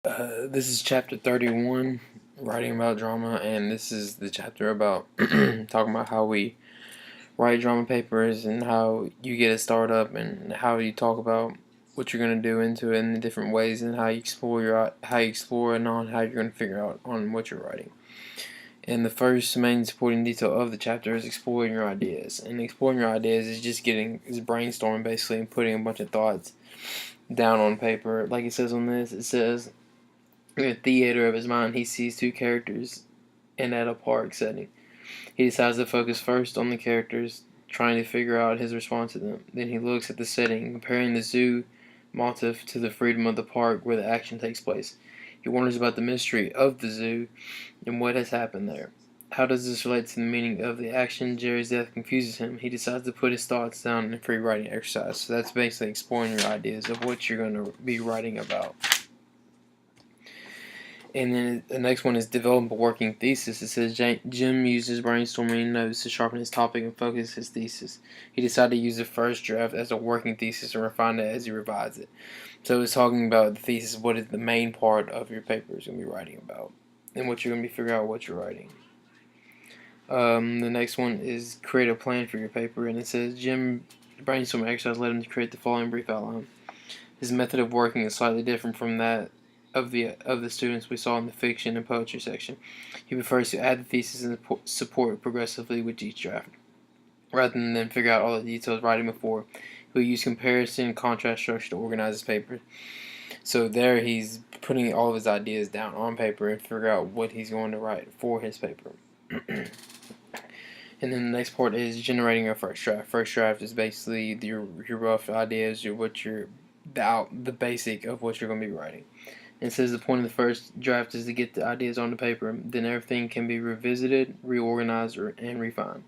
This is chapter 31, writing about drama, and this is the chapter about talking about how we write drama papers and how you get a startup and how you talk about what you're going to do into it in the different ways and how you explore and on how you're going to figure out on what you're writing. And the first main supporting detail of the chapter is exploring your ideas. And exploring your ideas is just brainstorming basically and putting a bunch of thoughts down on paper. Like it says on this, it says, in the theater of his mind, he sees two characters and at a park setting. He decides to focus first on the characters, trying to figure out his response to them. Then he looks at the setting, comparing the zoo motif to the freedom of the park where the action takes place. He wonders about the mystery of the zoo and what has happened there. How does this relate to the meaning of the action? Jerry's death confuses him. He decides to put his thoughts down in a free writing exercise. So that's basically exploring your ideas of what you're going to be writing about. And then the next one is develop a working thesis. It says Jim uses brainstorming notes to sharpen his topic and focus his thesis. He decided to use the first draft as a working thesis and refine it as he revised it. So it's talking about the thesis, what is the main part of your paper is going to be writing about, and what you're going to be figuring out what you're writing. The next one is create a plan for your paper, and it says Jim brainstorming exercise led him to create the following brief outline. His method of working is slightly different from that of the students we saw in the fiction and poetry section. He prefers to add the thesis and support progressively with each draft. Rather than figure out all the details writing before, he'll use comparison and contrast structure to organize his paper. So there he's putting all of his ideas down on paper and figure out what he's going to write for his paper. And then the next part is generating a first draft. First draft is basically your rough ideas, the basic of what you're going to be writing. It says the point of the first draft is to get the ideas on the paper. Then everything can be revisited, reorganized, and refined.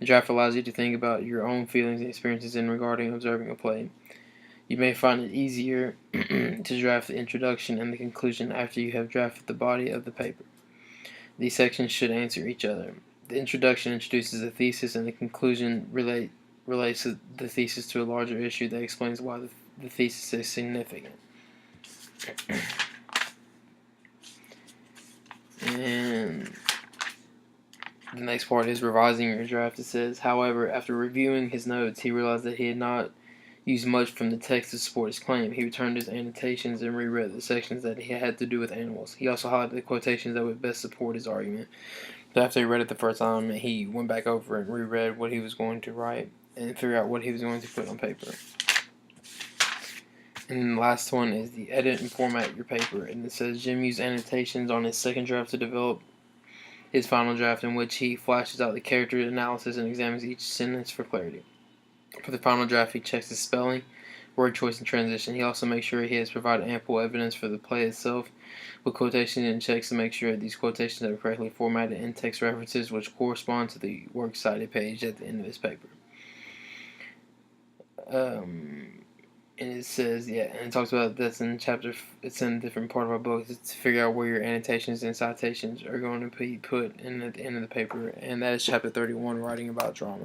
The draft allows you to think about your own feelings and experiences in regarding observing a play. You may find it easier to draft the introduction and the conclusion after you have drafted the body of the paper. These sections should answer each other. The introduction introduces the thesis, and the conclusion relates the thesis to a larger issue that explains why the thesis is significant. And the next part is revising your draft. It says, however, after reviewing his notes, he realized that he had not used much from the text to support his claim. He returned his annotations and reread the sections that he had to do with animals. He also highlighted the quotations that would best support his argument. So after he read it the first time, he went back over and reread what he was going to write and figure out what he was going to put on paper. And then the last one is the edit and format your paper. And it says Jim used annotations on his second draft to develop his final draft, in which he flashes out the character analysis and examines each sentence for clarity. For the final draft, he checks the spelling, word choice, and transition. He also makes sure he has provided ample evidence for the play itself with quotations and checks to make sure these quotations are correctly formatted in text references which correspond to the works cited page at the end of his paper. And it says, and it talks about that's in chapter, it's in a different part of our book, it's to figure out where your annotations and citations are going to be put in at the end of the paper, and that is chapter 31, writing about drama.